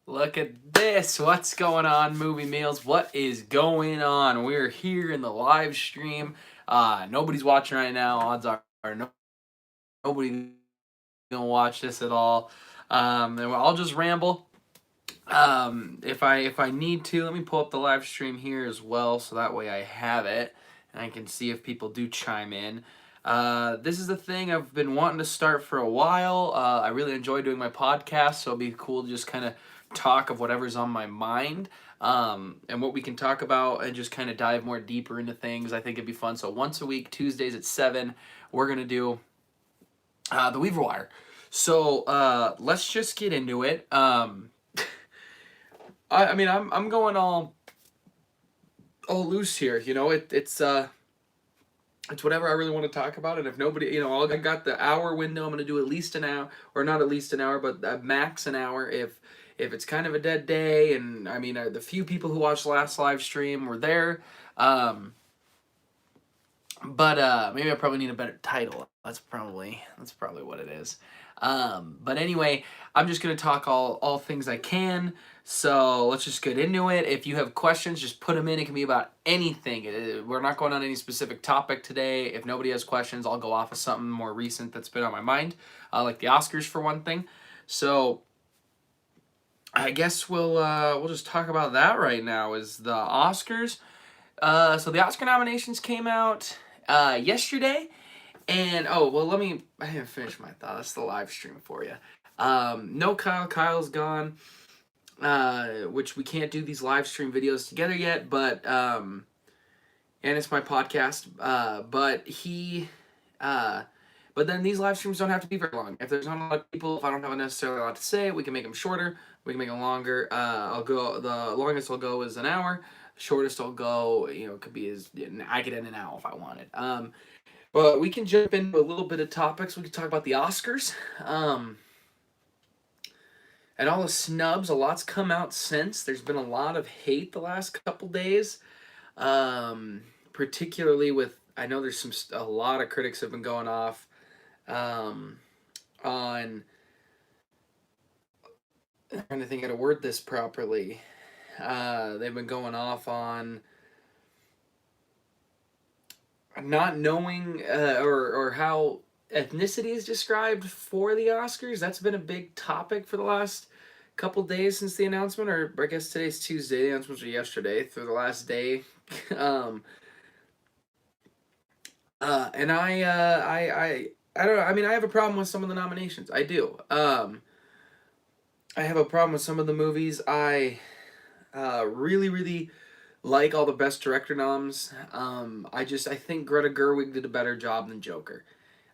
Look at this. What's going on, Movie Meals? What is going on? We're here in the live stream. Nobody's watching right now. Odds are nobody gonna watch this at all. And I'll just ramble. If I need to, let me pull up the live stream here as well, so that way I have it and I can see if people do chime in. This is the thing I've been wanting to start for a while. I really enjoy doing my podcast, so it'd be cool to just kind of talk of whatever's on my mind, and what we can talk about and just kind of dive more deeper into things. I think it'd be fun. So once a week, Tuesdays at 7, we're going to do the Weaver Wire. So let's just get into it. I mean, I'm going all loose here. You know, it's whatever I really want to talk about. And if nobody, I got the hour window. I'm going to do at least an hour, or not at least an hour, but max an hour. If it's kind of a dead day, and I mean, the few people who watched last live stream were there. But maybe I probably need a better title. That's probably what it is. But anyway, I'm just gonna talk all things I can. So let's just get into it. If you have questions, just put them in. It can be about anything. We're not going on any specific topic today. If nobody has questions, I'll go off of something more recent that's been on my mind, like the Oscars for one thing. So I guess we'll just talk about that right now. Is the Oscars? So the Oscar nominations came out yesterday, and I didn't finish my thought. That's the live stream for you. No Kyle. Kyle's gone, which we can't do these live stream videos together yet, but and it's my podcast. But then these live streams don't have to be very long. If there's not a lot of people, if I don't have necessarily a lot to say, we can make them shorter. We can make them longer. The longest I'll go is an hour. The shortest I'll go, could be I could end an hour if I wanted. But we can jump into a little bit of topics. We can talk about the Oscars. And all the snubs. A lot's come out since. There's been a lot of hate the last couple days. Particularly with, I know there's a lot of critics have been going off on, I'm trying to think how to word this properly. They've been going off on not knowing or how ethnicity is described for the Oscars. That's been a big topic for the last couple days since the announcement, or I guess today's Tuesday. The announcements were yesterday through the last day. And I don't know. I mean, I have a problem with some of the nominations. I do. I have a problem with some of the movies. I really, really like all the Best Director noms. I think Greta Gerwig did a better job than Joker.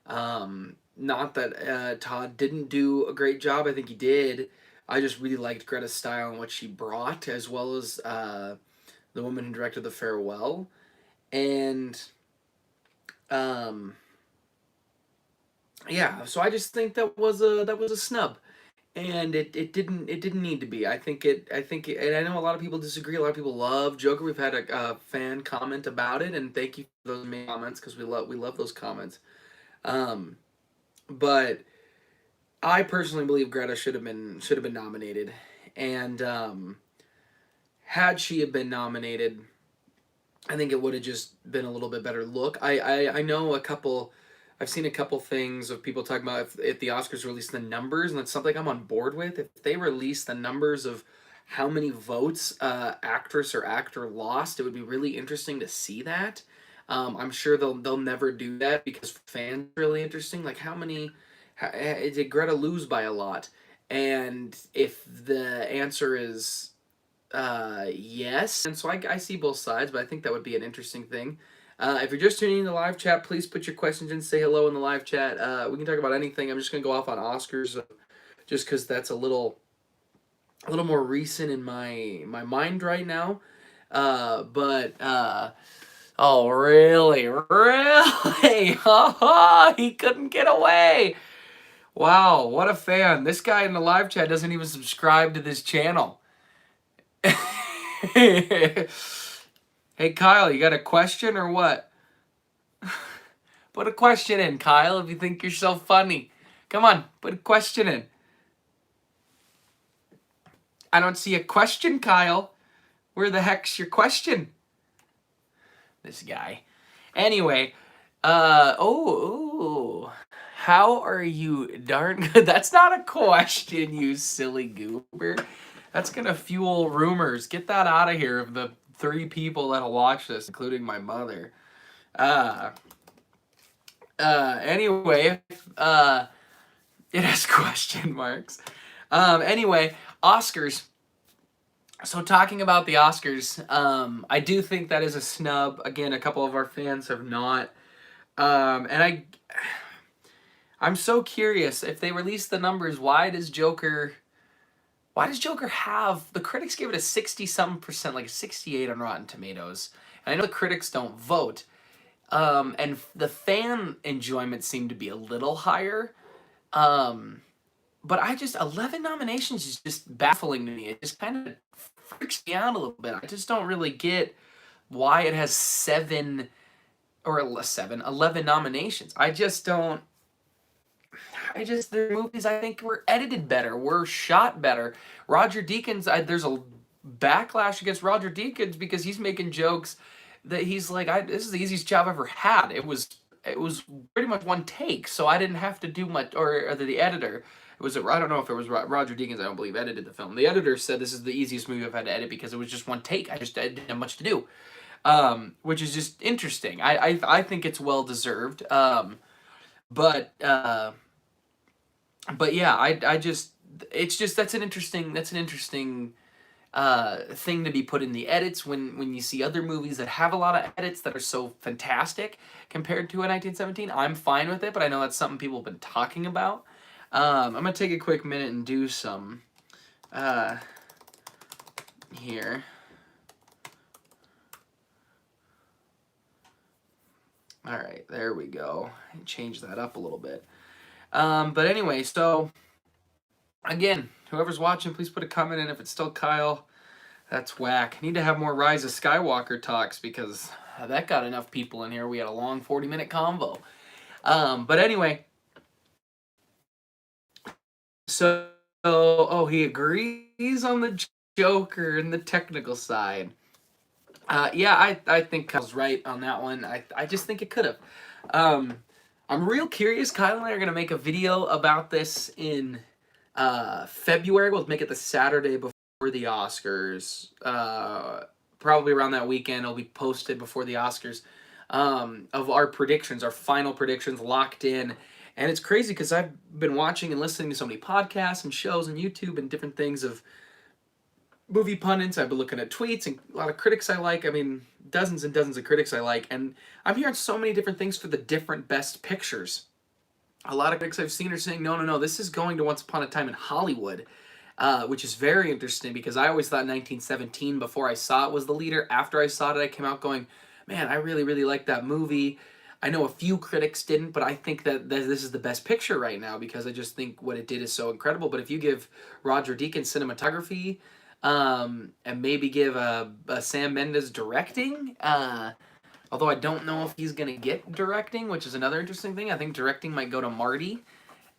Not that Todd didn't do a great job. I think he did. I just really liked Greta's style and what she brought, as well as the woman who directed The Farewell. And yeah, so I just think that was a snub, and it didn't need to be. I think and I know a lot of people disagree. A lot of people love Joker. We've had a fan comment about it, and thank you for those comments, because we love those comments. But I personally believe Greta should have been nominated, and had she have been nominated, I think it would have just been a little bit better look. I know I've seen a couple things of people talking about if the Oscars release the numbers, and that's something I'm on board with. If they release the numbers of how many votes actress or actor lost, it would be really interesting to see that. I'm sure they'll never do that, because fans are really interesting. Like, did Greta lose by a lot? And if the answer is yes, and so I see both sides, but I think that would be an interesting thing. If you're just tuning in the live chat, please put your questions in. Say hello in the live chat. We can talk about anything. I'm just gonna go off on Oscars, just because that's a little more recent in my mind right now. Oh, really? He couldn't get away. Wow, what a fan. This guy in the live chat doesn't even subscribe to this channel. Hey, Kyle, you got a question or what? Put a question in, Kyle, if you think you're so funny. Come on, put a question in. I don't see a question, Kyle. Where the heck's your question? This guy. Anyway, how are you darn good? That's not a question, you silly goober. That's gonna fuel rumors. Get that out of here of the 3 people that'll watch this, including my mother. Anyway, it has question marks. Anyway, Oscars. So talking about the Oscars, I do think that is a snub. Again, a couple of our fans have not. And I'm so curious if they release the numbers. Why does Joker have, the critics give it a 60-something%, like a 68 on Rotten Tomatoes. And I know the critics don't vote. And the fan enjoyment seemed to be a little higher. But 11 nominations is just baffling to me. It just kind of freaks me out a little bit. I just don't really get why it has 11 nominations. The movies I think were edited better, were shot better. Roger Deakins, there's a backlash against Roger Deakins because he's making jokes that he's like, this is the easiest job I've ever had. It was pretty much one take, so I didn't have to do much, or the editor. I don't know if it was Roger Deakins, I don't believe, edited the film. The editor said this is the easiest movie I've had to edit because it was just one take. I didn't have much to do, which is just interesting. I think it's well deserved. But yeah, it's just that's an interesting thing to be put in the edits when you see other movies that have a lot of edits that are so fantastic compared to a 1917. I'm fine with it, but I know that's something people have been talking about. I'm gonna take a quick minute and do some here. All right, there we go. Change that up a little bit. But anyway, so again, whoever's watching, please put a comment in if it's still Kyle. That's whack. Need to have more Rise of Skywalker talks because that got enough people in here. We had a long 40-minute convo. But anyway, so he agrees on the Joker and the technical side. Yeah, I think Kyle's right on that one. I just think it could have. I'm real curious. Kyle and I are going to make a video about this in February. We'll make it the Saturday before the Oscars. Probably around that weekend. It'll be posted before the Oscars of our predictions, our final predictions locked in. And it's crazy because I've been watching and listening to so many podcasts and shows and YouTube and different things of movie pundits. I've been looking at tweets and a lot of critics I like. I mean, dozens and dozens of critics I like. And I'm hearing so many different things for the different best pictures. A lot of critics I've seen are saying, no, this is going to Once Upon a Time in Hollywood, which is very interesting because I always thought 1917 before I saw it was the leader. After I saw it, I came out going, man, I really, really like that movie. I know a few critics didn't, but I think that this is the best picture right now because I just think what it did is so incredible. But if you give Roger Deakins cinematography, and maybe give a Sam Mendes directing, although I don't know if he's going to get directing, which is another interesting thing. I think directing might go to Marty.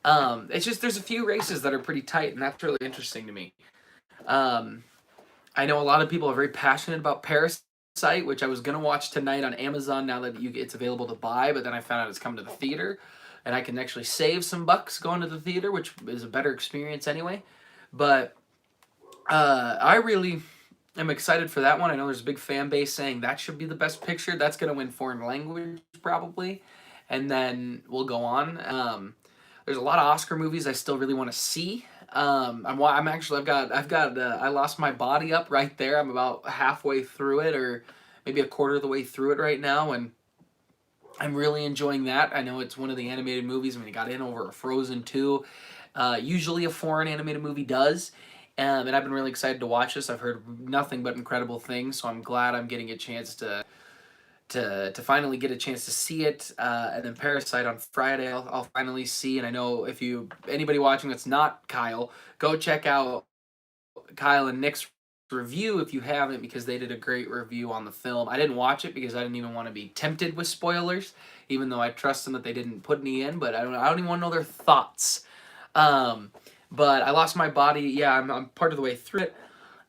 It's just there's a few races that are pretty tight, and that's really interesting to me. I know a lot of people are very passionate about Parasite, which I was going to watch tonight on Amazon now that it's available to buy, but then I found out it's coming to the theater, and I can actually save some bucks going to the theater, which is a better experience anyway. But I really am excited for that one. I know there's a big fan base saying that should be the best picture. That's going to win foreign language probably, and then we'll go on. There's a lot of Oscar movies I still really want to see. I Lost My Body Up right there. I'm about halfway through it, or maybe a quarter of the way through it right now, and I'm really enjoying that. I know it's one of the animated movies. I mean, it got in over a Frozen 2. Usually a foreign animated movie does. And I've been really excited to watch this. I've heard nothing but incredible things, so I'm glad I'm getting a chance to finally get a chance to see it. And then Parasite on Friday, I'll finally see. And I know if anybody watching that's not Kyle, go check out Kyle and Nick's review if you haven't, because they did a great review on the film. I didn't watch it because I didn't even want to be tempted with spoilers, even though I trust them that they didn't put any in. But I don't even want to know their thoughts. But I Lost My Body. Yeah, I'm part of the way through it,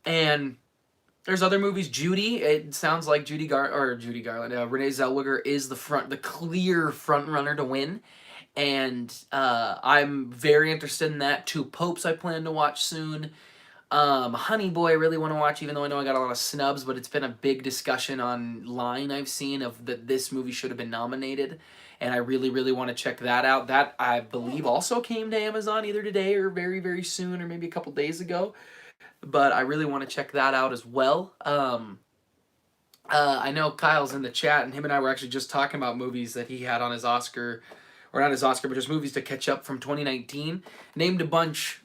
and there's other movies. Judy. It sounds like Judy Garland. Renee Zellweger is the clear front runner to win, and I'm very interested in that. Two Popes I plan to watch soon. Honey Boy I really want to watch, even though I know I got a lot of snubs, but it's been a big discussion online I've seen of that this movie should have been nominated, and I really, really want to check that out. That I believe also came to Amazon either today or very, very soon, or maybe a couple days ago. But I really want to check that out as well. I know Kyle's in the chat, and him and I were actually just talking about movies that he had on his Oscar, or not his Oscar, but just movies to catch up from 2019. Named a bunch,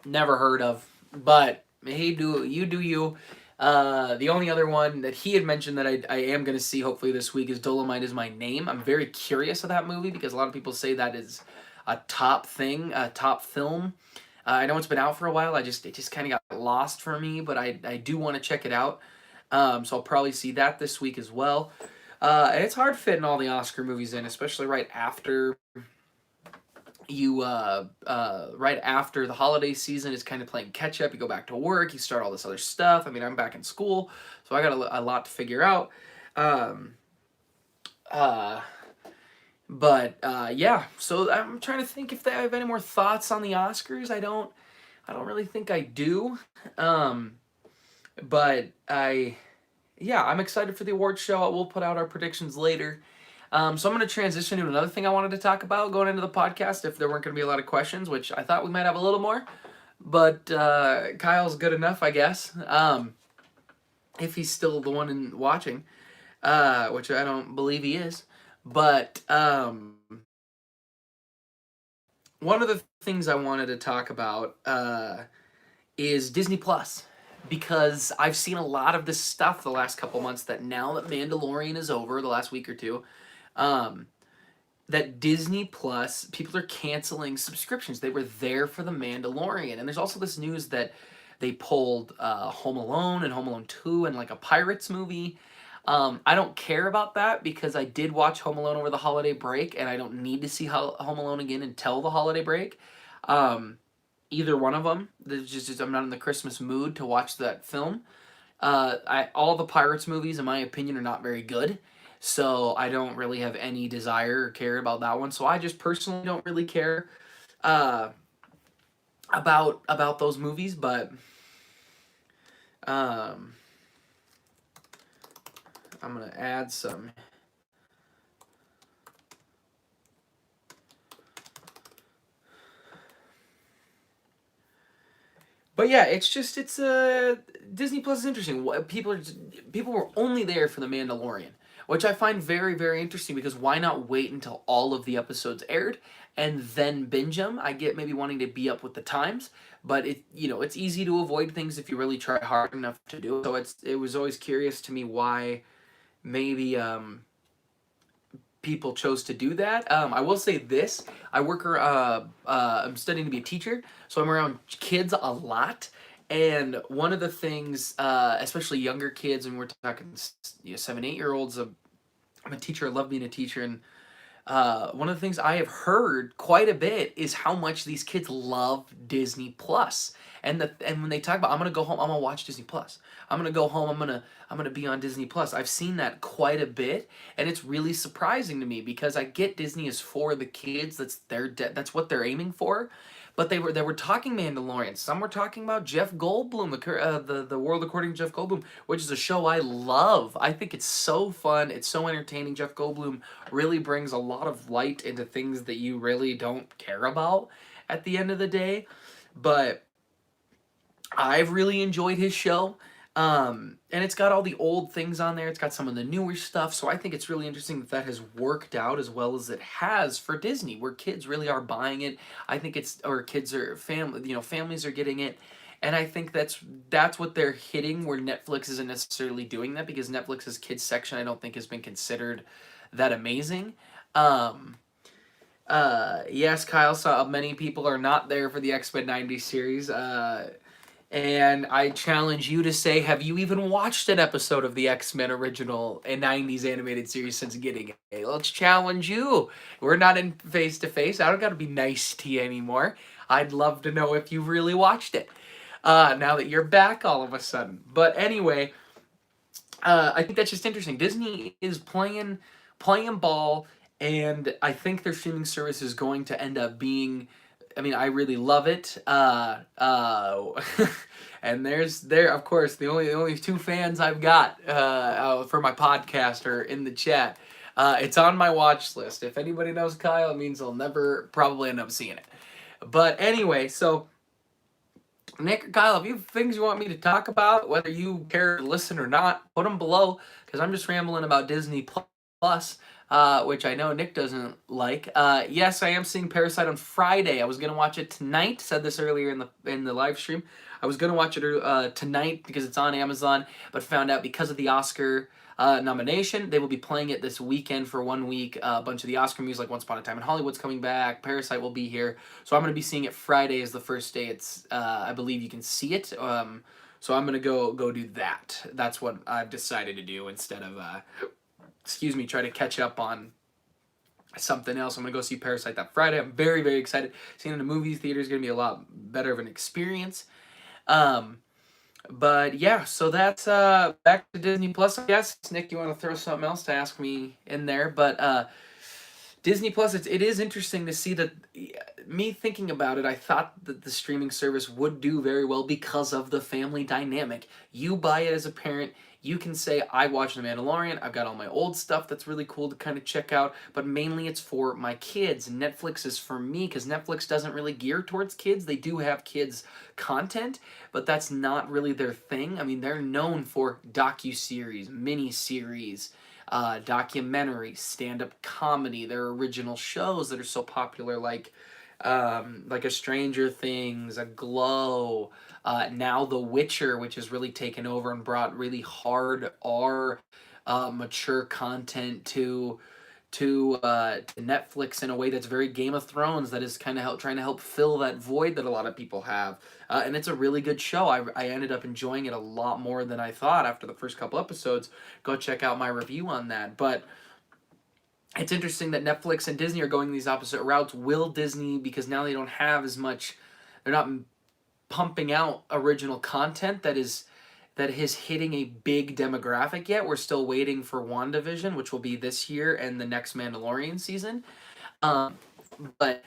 never heard of, but hey, do you. The only other one that he had mentioned that I am going to see hopefully this week is Dolomite Is My Name. I'm very curious of that movie because a lot of people say that is a top thing, a top film. I know it's been out for a while. It just kind of got lost for me, but I do want to check it out. So I'll probably see that this week as well. And it's hard fitting all the Oscar movies in, especially right after the holiday season is kind of playing catch up. You go back to work, you start all this other stuff. I mean, I'm back in school, so I got a lot to figure out. Um, uh, yeah. So I'm trying to think if I have any more thoughts on the Oscars. I don't really think I do. Um, but yeah, I'm excited for the awards show. We'll put out our predictions later. So I'm going to transition to another thing I wanted to talk about going into the podcast if there weren't going to be a lot of questions, which I thought we might have a little more. But Kyle's good enough, I guess, if he's still the one watching, which I don't believe he is. But one of the things I wanted to talk about is Disney Plus. Because I've seen a lot of this stuff the last couple months that now that Mandalorian is over, the last week or two, that Disney Plus, people are canceling subscriptions. They were there for The Mandalorian. And there's also this news that they pulled Home Alone and Home Alone 2 and like a Pirates movie. I don't care about that because I did watch Home Alone over the holiday break and I don't need to see Home Alone again until the holiday break. Either one of them. There's just I'm not in the Christmas mood to watch that film. All the Pirates movies, in my opinion, are not very good. So I don't really have any desire or care about that one. So I just personally don't really care uh, about those movies. But um, I'm gonna add some. But yeah, it's Disney Plus is interesting. People were only there for the Mandalorian, which I find very, very interesting because why not wait until all of the episodes aired and then binge them? I get maybe wanting to be up with the times, but it's easy to avoid things if you really try hard enough to do it. So it was always curious to me why maybe people chose to do that. I will say this: I'm studying to be a teacher, so I'm around kids a lot. And one of the things, especially younger kids, and we're talking 7, 8 year olds, I'm a teacher. I love being a teacher, and one of the things I have heard quite a bit is how much these kids love Disney Plus. And when they talk about I'm gonna go home, I'm gonna watch Disney Plus. I'm gonna go home, I'm gonna be on Disney Plus. I've seen that quite a bit, and it's really surprising to me because I get Disney is for the kids. That's what they're aiming for. But they were talking Mandalorian. Some were talking about Jeff Goldblum, the World According to Jeff Goldblum, which is a show I love. I think it's so fun. It's so entertaining. Jeff Goldblum really brings a lot of light into things that you really don't care about at the end of the day. But I've really enjoyed his show. And it's got all the old things on there. It's got some of the newer stuff. So I think it's really interesting that has worked out as well as it has for Disney, where kids really are buying it. I think or kids are families are getting it. And I think that's what they're hitting, where Netflix isn't necessarily doing that because Netflix's kids section I don't think has been considered that amazing. Yes, Kyle saw many people are not there for the X-Men '90s series. And I challenge you to say, have you even watched an episode of the X-Men original and 90s animated series since getting it? Let's challenge you. We're not in face to face. I don't got to be nice to you anymore. I'd love to know if you really watched it. Now that you're back all of a sudden. But anyway, I think that's just interesting. Disney is playing ball, and I think their streaming service is going to end up being. I mean, I really love it. And there of course the only two fans I've got for my podcast are in the chat. It's on my watch list. If anybody knows Kyle, it means I'll never probably end up seeing it. But anyway, so Nick or Kyle, if you have things you want me to talk about, whether you care to listen or not, put them below, because I'm just rambling about Disney Plus, which I know Nick doesn't like. Yes, I am seeing Parasite on Friday. I was gonna watch it tonight. Said this earlier in the live stream. I was gonna watch it tonight because it's on Amazon, but found out because of the Oscar nomination, they will be playing it this weekend for 1 week. A bunch of the Oscar movies like Once Upon a Time in Hollywood's coming back. Parasite will be here. So I'm going to be seeing it Friday is the first day it's, I believe you can see it. So I'm going to go do that. That's what I've decided to do instead of, excuse me, try to catch up on something else. I'm going to go see Parasite that Friday. I'm very, very excited. Seeing it in the movie theater is going to be a lot better of an experience. But yeah, so that's back to Disney Plus, I guess. Nick, you want to throw something else to ask me in there? But Disney Plus, it is interesting to see that. Me thinking about it, I thought that the streaming service would do very well because of the family dynamic. You buy it as a parent, you can say, I watch The Mandalorian, I've got all my old stuff that's really cool to kind of check out, but mainly it's for my kids. Netflix is for me because Netflix doesn't really gear towards kids. They do have kids content, but that's not really their thing. I mean, they're known for docu-series, mini-series, documentary, stand-up comedy, their original shows that are so popular, like a Stranger Things, a Glow, now The Witcher, which has really taken over and brought really hard R, mature content to Netflix in a way that's very Game of Thrones, that is kind of trying to help fill that void that a lot of people have. And it's a really good show. I ended up enjoying it a lot more than I thought after the first couple episodes. Go check out my review on that. But it's interesting that Netflix and Disney are going these opposite routes. Will Disney, because now they don't have as much, they're not pumping out original content that is hitting a big demographic yet. We're still waiting for WandaVision, which will be this year, and the next Mandalorian season. But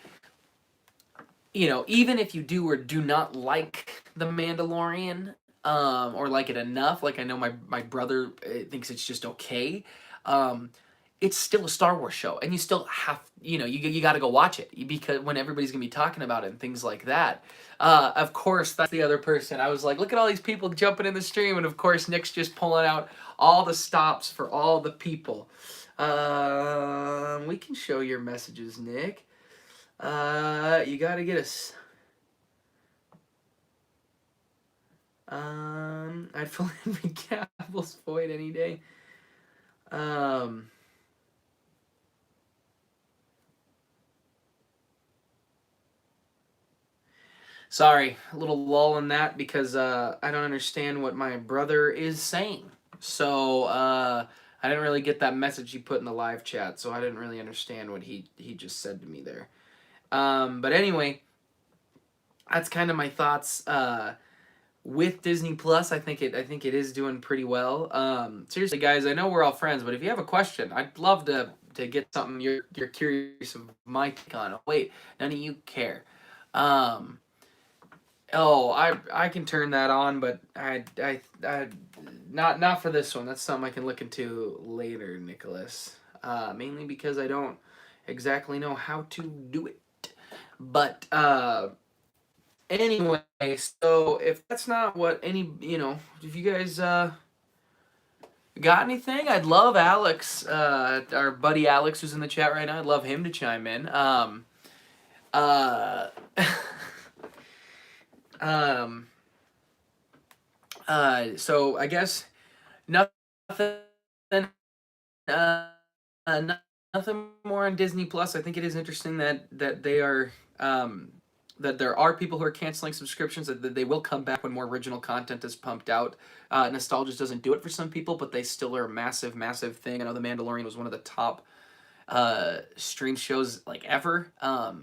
even if you do or do not like the Mandalorian, or like it enough, like I know my brother thinks it's just okay. It's still a Star Wars show, and you still have, you got to go watch it because when everybody's gonna be talking about it and things like that. Of course, that's the other person. I was like, look at all these people jumping in the stream, and of course, Nick's just pulling out all the stops for all the people. We can show your messages, Nick. You got to get us. I'd fully be Cavill's void any day. Sorry, a little lull in that because I don't understand what my brother is saying. So I didn't really get that message he put in the live chat, so I didn't really understand what he just said to me there. But anyway, that's kind of my thoughts with Disney Plus. I think it is doing pretty well. Seriously, guys, I know we're all friends, but if you have a question, I'd love to get something you're curious of my take on. Wait, none of you care. Oh, I can turn that on, but I not for this one. That's something I can look into later, Nicholas. Mainly because I don't exactly know how to do it. But anyway, so if that's not what if you guys got anything, I'd love Alex, our buddy Alex who's in the chat right now. I'd love him to chime in. Uh so I guess nothing, uh, nothing more on Disney Plus. I think it is interesting that they are that there are people who are canceling subscriptions, that they will come back when more original content is pumped out. Nostalgia doesn't do it for some people, but they still are a massive, massive thing. I know The Mandalorian was one of the top stream shows like ever,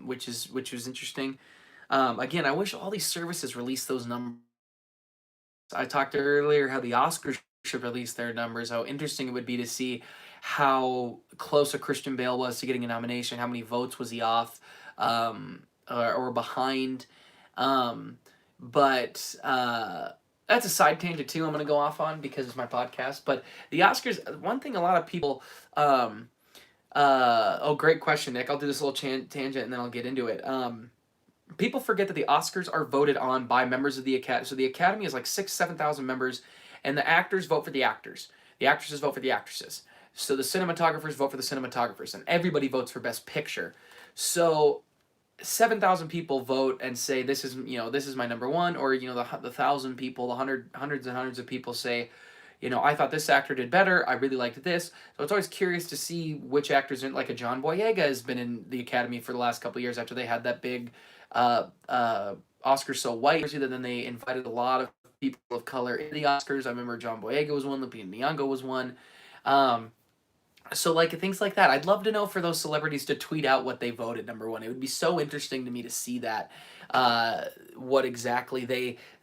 which was interesting. Again, I wish all these services release those numbers. I talked earlier how the Oscars should release their numbers. How interesting it would be to see how close a Christian Bale was to getting a nomination. How many votes was he off, or behind? Um, but that's a side tangent too. I'm gonna go off on because it's my podcast. But the Oscars, one thing a lot of people. Oh, great question, Nick. I'll do this little tangent and then I'll get into it. People forget that the Oscars are voted on by members of the Academy. So the Academy is like 7,000 members, and the actors vote for the actors. The actresses vote for the actresses. So the cinematographers vote for the cinematographers, and everybody votes for Best Picture. So 7,000 people vote and say this is this is my number one, or the 1,000 people, the hundreds and hundreds of people say, I thought this actor did better. I really liked this. So it's always curious to see which actors in, like a John Boyega has been in the Academy for the last couple of years after they had that big Oscar So White. Then they invited a lot of people of color in the Oscars. I remember John Boyega was one, Lupita Nyong'o was one. So like things like that, I'd love to know for those celebrities to tweet out what they voted number one. It would be so interesting to me to see that, what exactly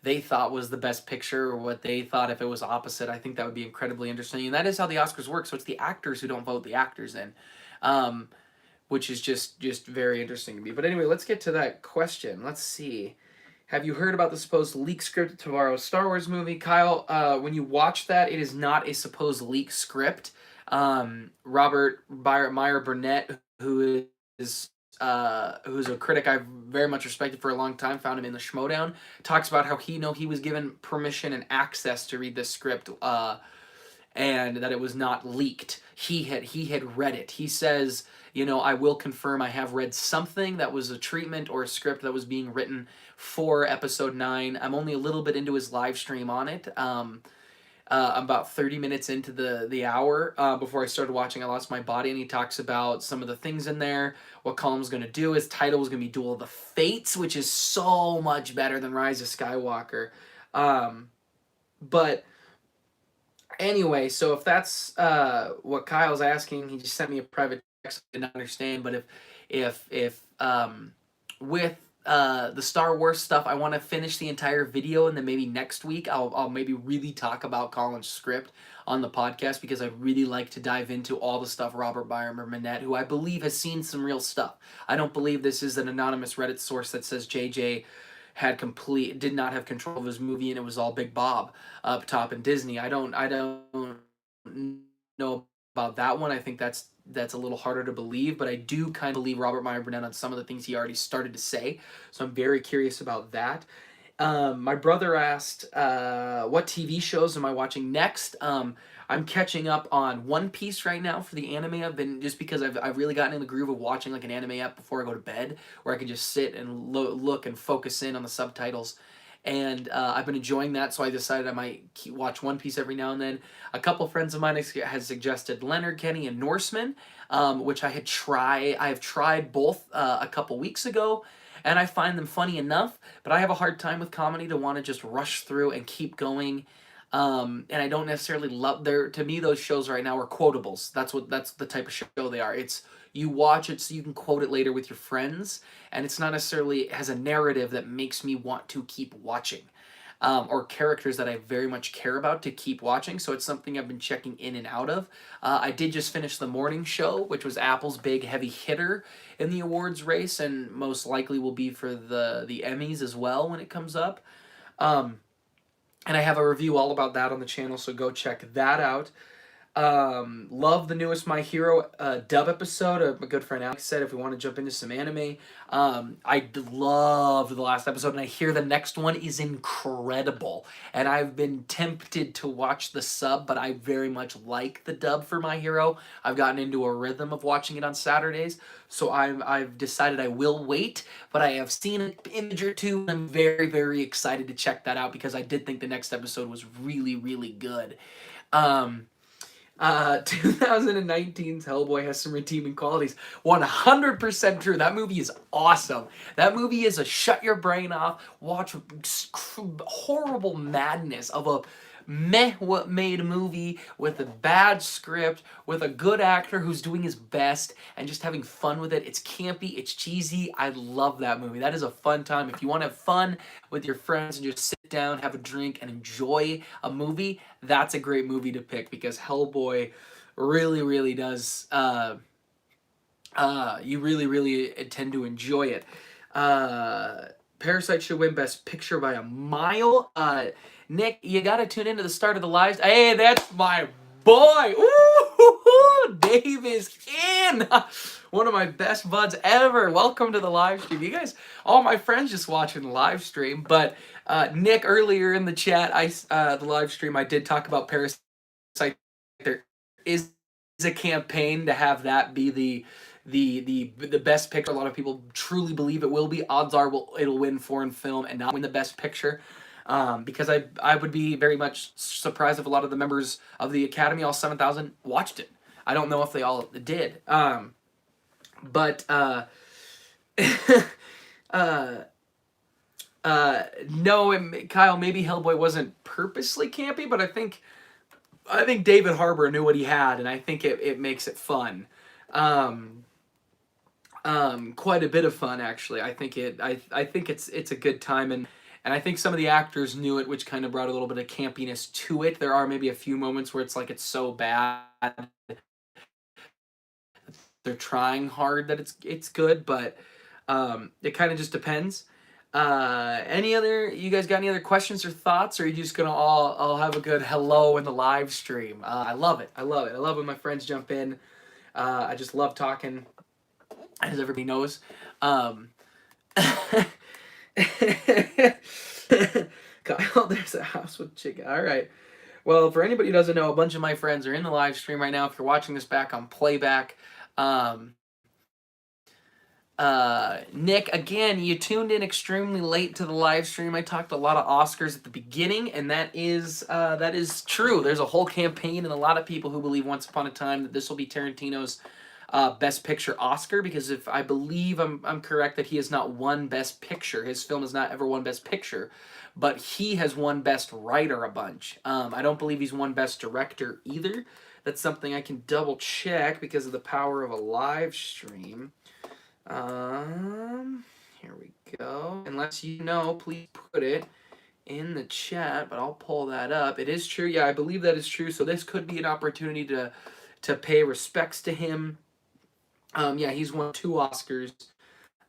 they thought was the best picture, or what they thought if it was opposite. I think that would be incredibly interesting, and that is how the Oscars work. So it's the actors who don't vote the actors in, which is just very interesting to me. But anyway, let's get to that question. Let's see. Have you heard about the supposed leak script of tomorrow's Star Wars movie, Kyle? When you watch that, it is not a supposed leak script. Robert Meyer Burnett, who's a critic I've very much respected for a long time, found him in the Schmodown, talks about how he was given permission and access to read this script, and that it was not leaked. He had read it. He says, I will confirm I have read something that was a treatment or a script that was being written for episode 9. I'm only a little bit into his live stream on it. I'm about 30 minutes into the hour before I started watching I Lost My Body, and he talks about some of the things in there, what Colum's going to do. His title was going to be Duel of the Fates, which is so much better than Rise of Skywalker. But anyway, so if that's what Kyle's asking, he just sent me a private text. I did not understand, but if with the Star Wars stuff, I want to finish the entire video, and then maybe next week I'll maybe really talk about Colin's script on the podcast, because I really like to dive into all the stuff Robert Burnett, who I believe has seen some real stuff. I don't believe this is an anonymous Reddit source that says JJ did not have control of his movie and it was all Big Bob up top in Disney. I don't know about that one. I think that's a little harder to believe, but I do kind of believe Robert Meyer Burnett on some of the things he already started to say. So I'm very curious about that. My brother asked, what TV shows am I watching next? I'm catching up on One Piece right now for the anime. I've been, just because I've really gotten in the groove of watching like an anime app before I go to bed, where I can just sit and look and focus in on the subtitles. And I've been enjoying that, so I decided I might watch One Piece every now and then. A couple friends of mine has suggested Leonard Kenny and Norseman, which I have tried both a couple weeks ago, and I find them funny enough, but I have a hard time with comedy to want to just rush through and keep going. And I don't necessarily love to me those shows right now are quotables. That's the type of show they are. It's, you watch it so you can quote it later with your friends, and it's not necessarily has a narrative that makes me want to keep watching, or characters that I very much care about to keep watching. So it's something I've been checking in and out of. I did just finish The Morning Show, which was Apple's big heavy hitter in the awards race, and most likely will be for the Emmys as well when it comes up. And I have a review all about that on the channel, so go check that out. Love the newest My Hero dub episode. My good friend Alex said if we want to jump into some anime. I loved the last episode, and I hear the next one is incredible. And I've been tempted to watch the sub, but I very much like the dub for My Hero. I've gotten into a rhythm of watching it on Saturdays, so I've decided I will wait. But I have seen an image or two, and I'm very, very excited to check that out, because I did think the next episode was really, really good. 2019's Hellboy has some redeeming qualities. 100% true. That movie is awesome. That movie is a shut your brain off, watch horrible madness of a meh what made movie with a bad script, with a good actor who's doing his best and just having fun with it. It's campy, it's cheesy. I love that movie. That is a fun time. If you want to have fun with your friends and just sit down, have a drink, and enjoy a movie, that's a great movie to pick because Hellboy really, really does. You really, really tend to enjoy it. Parasite should win Best Picture by a mile. Nick, you got to tune into the start of the live. Hey, that's my boy. Ooh, Dave is in. One of my best buds ever. Welcome to the live stream. You guys, all my friends just watching the live stream. But Nick, earlier in the chat, the live stream, I did talk about Parasite. There is a campaign to have that be the best picture. A lot of people truly believe it will be. Odds are it'll win foreign film and not win the best picture. Because I would be very much surprised if a lot of the members of the Academy, all 7,000, watched it. I don't know if they all did. But no, Kyle, maybe Hellboy wasn't purposely campy, but I think David Harbour knew what he had, and I think it makes it fun. Quite a bit of fun, actually. I think it's a good time, and I think some of the actors knew it, which kind of brought a little bit of campiness to it. There are maybe a few moments where it's like it's so bad they're trying hard that it's good, but it kind of just depends. You guys got any other questions or thoughts, or are you just gonna all have a good hello in the live stream? I love it. I love when my friends jump in. I just love talking, as everybody knows. Kyle, there's a house with chicken. All right. Well, for anybody who doesn't know, a bunch of my friends are in the live stream right now. If you're watching this back on playback, Nick, again, you tuned in extremely late to the live stream. I talked a lot of Oscars at the beginning, and that is true. There's a whole campaign and a lot of people who believe Once Upon a Time that this will be Tarantino's Best Picture Oscar, because if I believe I'm correct that he has not won Best Picture. His film has not ever won Best Picture, but he has won Best Writer a bunch. I don't believe he's won Best Director either. That's something I can double check because of the power of a live stream. Here we go. Unless you know, please put it in the chat, but I'll pull that up. It is true. Yeah, I believe that is true. So this could be an opportunity to pay respects to him. Yeah, he's won 2 Oscars.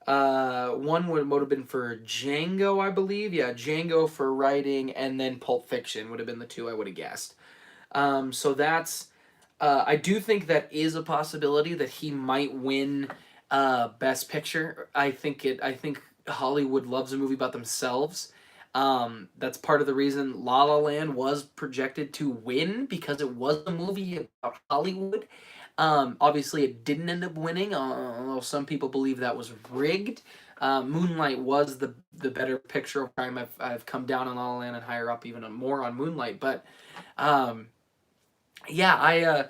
One would have been for Django, I believe. Yeah, Django for writing, and then Pulp Fiction would have been the 2 I would have guessed. So that's. I do think that is a possibility that he might win Best Picture. I think Hollywood loves a movie about themselves. That's part of the reason La La Land was projected to win, because it was a movie about Hollywood. Obviously, it didn't end up winning, although some people believe that was rigged. Moonlight was the better picture of time. I've come down on La La Land and higher up even more on Moonlight, but yeah,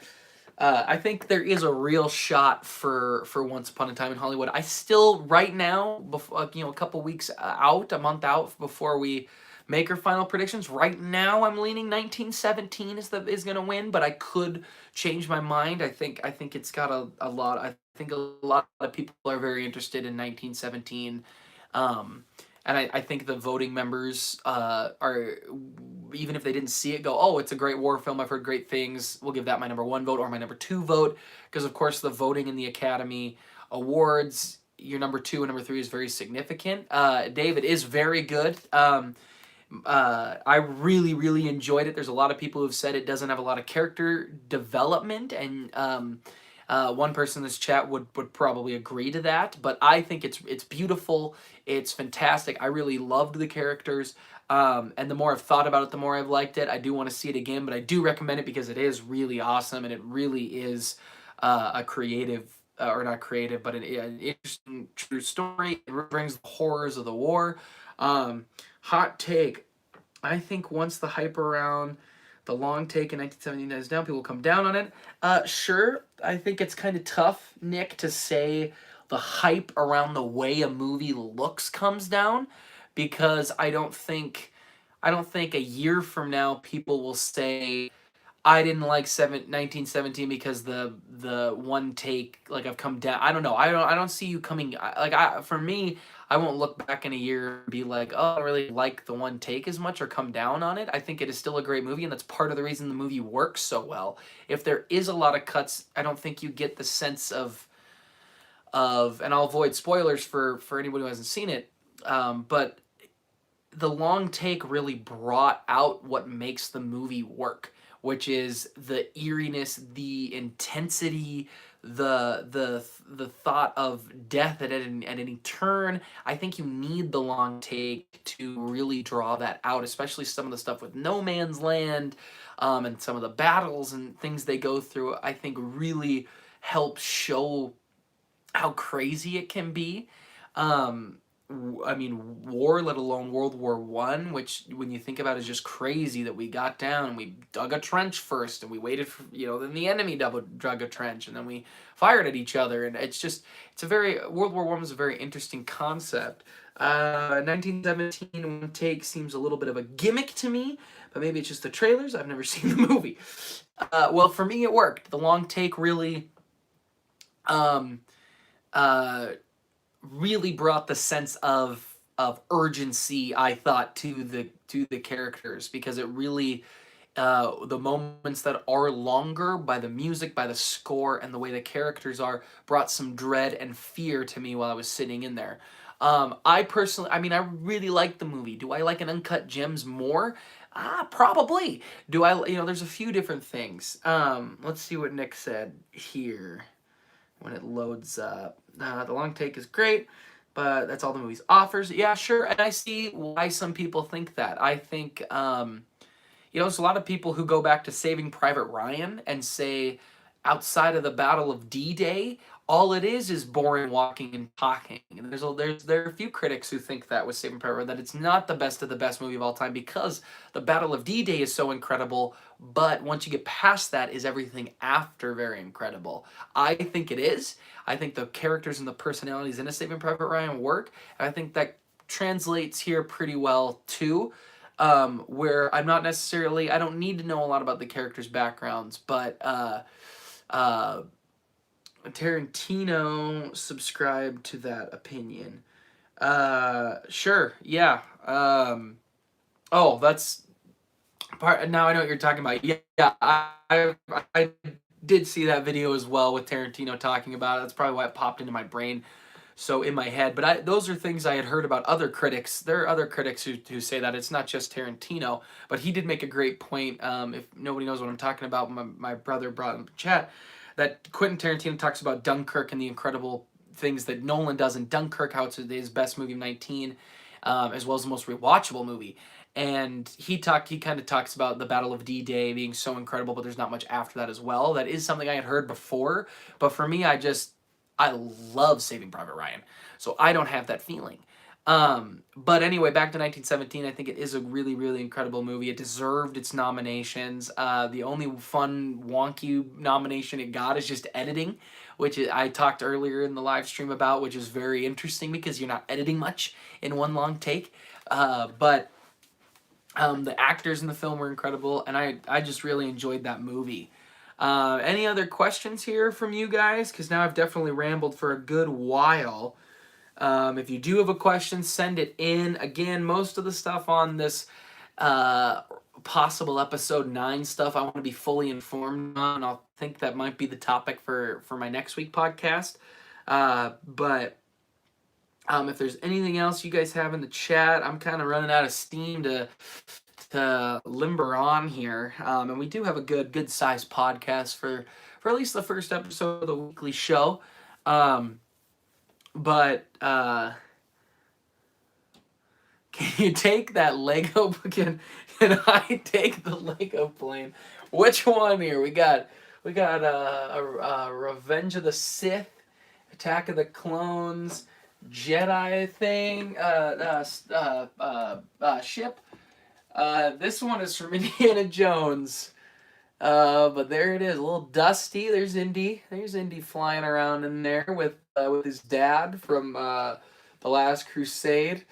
I think there is a real shot for Once Upon a Time in Hollywood. I still, right now, before, a couple weeks out, a month out before we make our final predictions. Right now, I'm leaning 1917 is going to win, but I could change my mind. I think it's got a lot. I think a lot of people are very interested in 1917. And I think the voting members are, even if they didn't see it, go, oh, it's a great war film. I've heard great things. We'll give that my number 1 vote or my number 2 vote. Because, of course, the voting in the Academy Awards, your number 2 and number 3 is very significant. David is very good. I really, really enjoyed it. There's a lot of people who've said it doesn't have a lot of character development, and one person in this chat would probably agree to that. But I think it's beautiful. It's fantastic. I really loved the characters. And the more I've thought about it, the more I've liked it. I do want to see it again, but I do recommend it because it is really awesome, and it really is a creative, or not creative, but an interesting, true story. It brings the horrors of the war. Hot take. I think once the hype around The long take in 1979 is down. People come down on it. Sure, I think it's kind of tough, Nick, to say the hype around the way a movie looks comes down, because I don't think a year from now people will say I didn't like 1917 because the one take, like, I've come down. I don't know. I don't see you coming, for me, I won't look back in a year and be like, "Oh, I don't really like the one take as much," or come down on it. I think it is still a great movie, and that's part of the reason the movie works so well. If there is a lot of cuts, I don't think you get the sense of, and I'll avoid spoilers for anybody who hasn't seen it, but the long take really brought out what makes the movie work, which is the eeriness, the intensity, the thought of death at any turn. I think you need the long take to really draw that out, especially some of the stuff with No Man's Land, and some of the battles and things they go through. I think really helps show how crazy it can be. Um, I mean, war, let alone World War I, which, when you think about it, is just crazy that we got down and we dug a trench first and we waited for, then the enemy dug a trench and then we fired at each other. And World War I was a very interesting concept. 1917 one take seems a little bit of a gimmick to me, but maybe it's just the trailers. I've never seen the movie. Well, for me, it worked. The long take um, uh, really brought the sense of urgency, I thought, to the characters, because it really, the moments that are longer, by the music, by the score, and the way the characters are, brought some dread and fear to me while I was sitting in there. I personally, I really like the movie. Do I like an Uncut Gems more? Probably. Do I? There's a few different things. Let's see what Nick said here when it loads up. The long take is great, but that's all the movie offers. Yeah, sure, and I see why some people think that. I think, there's a lot of people who go back to Saving Private Ryan and say, outside of the Battle of D-Day, all it is boring walking and talking. And there are a few critics who think that with Saving Private Ryan, that it's not the best of the best movie of all time, because the Battle of D-Day is so incredible, but once you get past that, is everything after very incredible? I think it is. I think the characters and the personalities in A Saving Private Ryan work, and I think that translates here pretty well too. Where I don't need to know a lot about the characters' backgrounds, but uh, Tarantino subscribed to that opinion. Sure, yeah. Oh, that's part. Now I know what you're talking about. Yeah, I did see that video as well with Tarantino talking about it. That's probably why it popped into my brain, so in my head. But those are things I had heard about other critics. There are other critics who say that it's not just Tarantino, but he did make a great point. If nobody knows what I'm talking about, my brother brought in chat that Quentin Tarantino talks about Dunkirk and the incredible things that Nolan does in Dunkirk, how it's his best movie of 19, as well as the most rewatchable movie. And he kind of talks about the Battle of D-Day being so incredible, but there's not much after that as well. That is something I had heard before, but for me, I love Saving Private Ryan, so I don't have that feeling. But anyway, back to 1917. I think it is a really, really incredible movie. It deserved its nominations. The only fun, wonky nomination it got is just editing, which I talked earlier in the live stream about, which is very interesting because you're not editing much in one long take. But the actors in the film were incredible, and I just really enjoyed that movie. Any other questions here from you guys? Because now I've definitely rambled for a good while. If you do have a question, send it in. Again, most of the stuff on this possible episode 9 stuff I want to be fully informed on. I'll think that might be the topic for my next week podcast. But if there's anything else you guys have in the chat, I'm kind of running out of steam to limber on here. And we do have a good sized podcast for at least the first episode of the weekly show. But can you take that Lego? Can I take the Lego plane? Which one here? We got Revenge of the Sith, Attack of the Clones, Jedi thing, ship. This one is from Indiana Jones. But there it is, a little dusty. There's Indy. There's Indy flying around in there with his dad from the Last Crusade.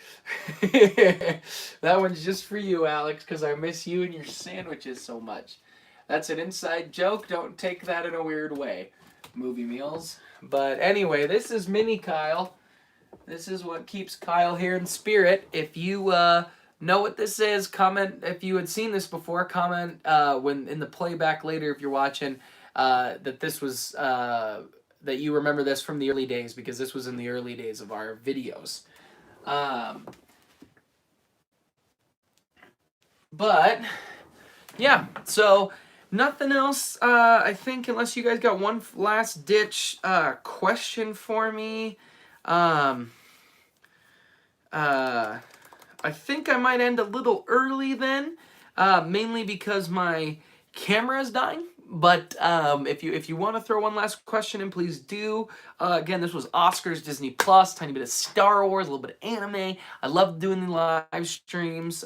That one's just for you, Alex, because I miss you and your sandwiches so much. That's an inside joke. Don't take that in a weird way. Movie meals. But anyway, this is Mini Kyle. This is what keeps Kyle here in spirit. If you know what this is, comment. If you had seen this before, comment when in the playback later if you're watching that this was that you remember this from the early days, because this was in the early days of our videos. But yeah, so nothing else. I think unless you guys got one last ditch question for me. I think I might end a little early then, mainly because my camera is dying. But if you want to throw one last question in, please do. Again, this was Oscars, Disney Plus, tiny bit of Star Wars, a little bit of anime. I love doing the live streams.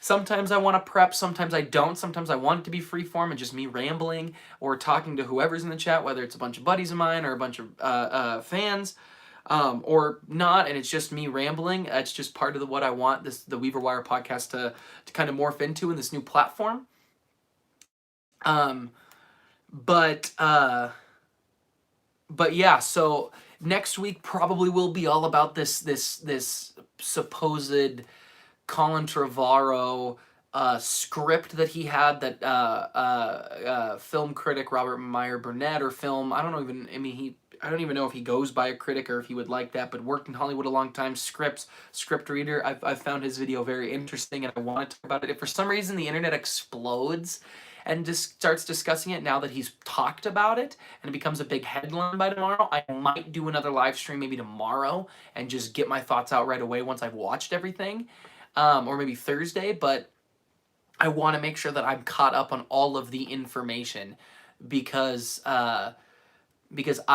Sometimes I want to prep, sometimes I don't. Sometimes I want it to be freeform and just me rambling or talking to whoever's in the chat, whether it's a bunch of buddies of mine or a bunch of fans. Or not, and it's just me rambling. It's just part of what I want the Weaver Wire podcast to kind of morph into in this new platform. But yeah, so next week probably will be all about this supposed Colin Trevorrow script that he had that film critic Robert Meyer Burnett, or film, I don't even know if he goes by a critic or if he would like that, but worked in Hollywood a long time, script reader. I've found his video very interesting, and I want to talk about it. If for some reason the internet explodes and just starts discussing it now that he's talked about it, and it becomes a big headline by tomorrow, I might do another live stream maybe tomorrow and just get my thoughts out right away once I've watched everything, or maybe Thursday. But I want to make sure that I'm caught up on all of the information, because I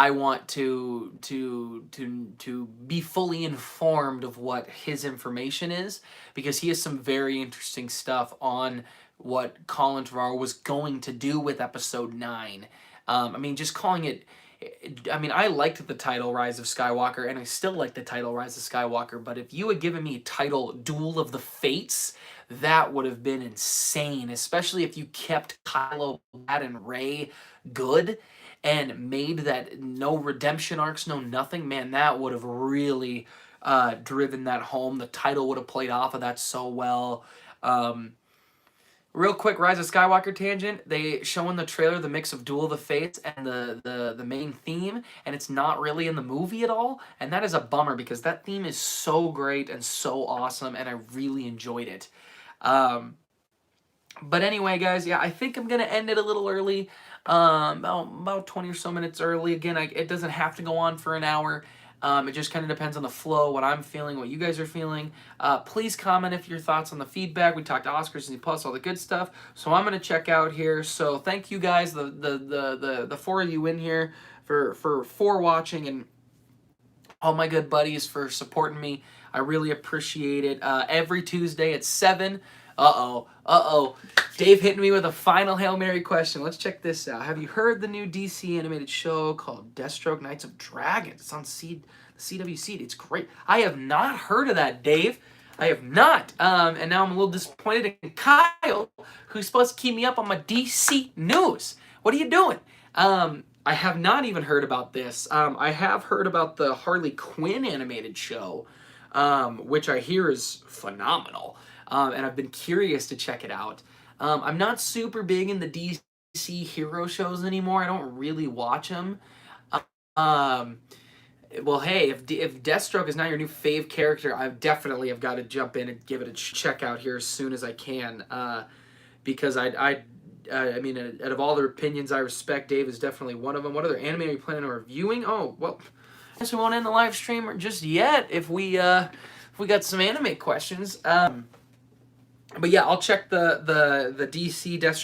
want to be fully informed of what his information is, because he has some very interesting stuff on what Colin Trevorrow was going to do with episode 9. Just calling it, I liked the title Rise of Skywalker, and I still like the title Rise of Skywalker, but if you had given me a title Duel of the Fates, that would have been insane, especially if you kept Kylo, Brad, and Rey good and made that no redemption arcs, no nothing. Man, that would have really driven that home. The title would have played off of that so well. Real quick, Rise of Skywalker tangent. They show in the trailer the mix of Duel of the Fates and the main theme, and it's not really in the movie at all. And that is a bummer, because that theme is so great and so awesome, and I really enjoyed it. But anyway, guys, yeah, I think I'm going to end it a little early. About 20 or so minutes early. Again, it doesn't have to go on for an hour. It just kind of depends on the flow, what I'm feeling, what you guys are feeling. Please comment if your thoughts on the feedback. We talked Oscars, Disney Plus, all the good stuff. So I'm going to check out here. So thank you guys, the four of you in here for watching, and all my good buddies for supporting me. I really appreciate it. Every Tuesday at 7. Dave hitting me with a final Hail Mary question. Let's check this out. Have you heard the new DC animated show called Deathstroke Knights of Dragons? It's on CWC. It's great. I have not heard of that, Dave. I have not. And now I'm a little disappointed in Kyle, who's supposed to keep me up on my DC news. What are you doing? I have not even heard about this. I have heard about the Harley Quinn animated show, which I hear is phenomenal. And I've been curious to check it out. I'm not super big in the DC hero shows anymore. I don't really watch them. Well, hey, if Deathstroke is not your new fave character, I definitely have got to jump in and give it a check out here as soon as I can. Because I mean, out of all their opinions I respect, Dave is definitely one of them. What other anime are you planning on reviewing? Oh, well, I guess we won't end the live stream just yet if we got some anime questions. But yeah, I'll check the DC Deathstroke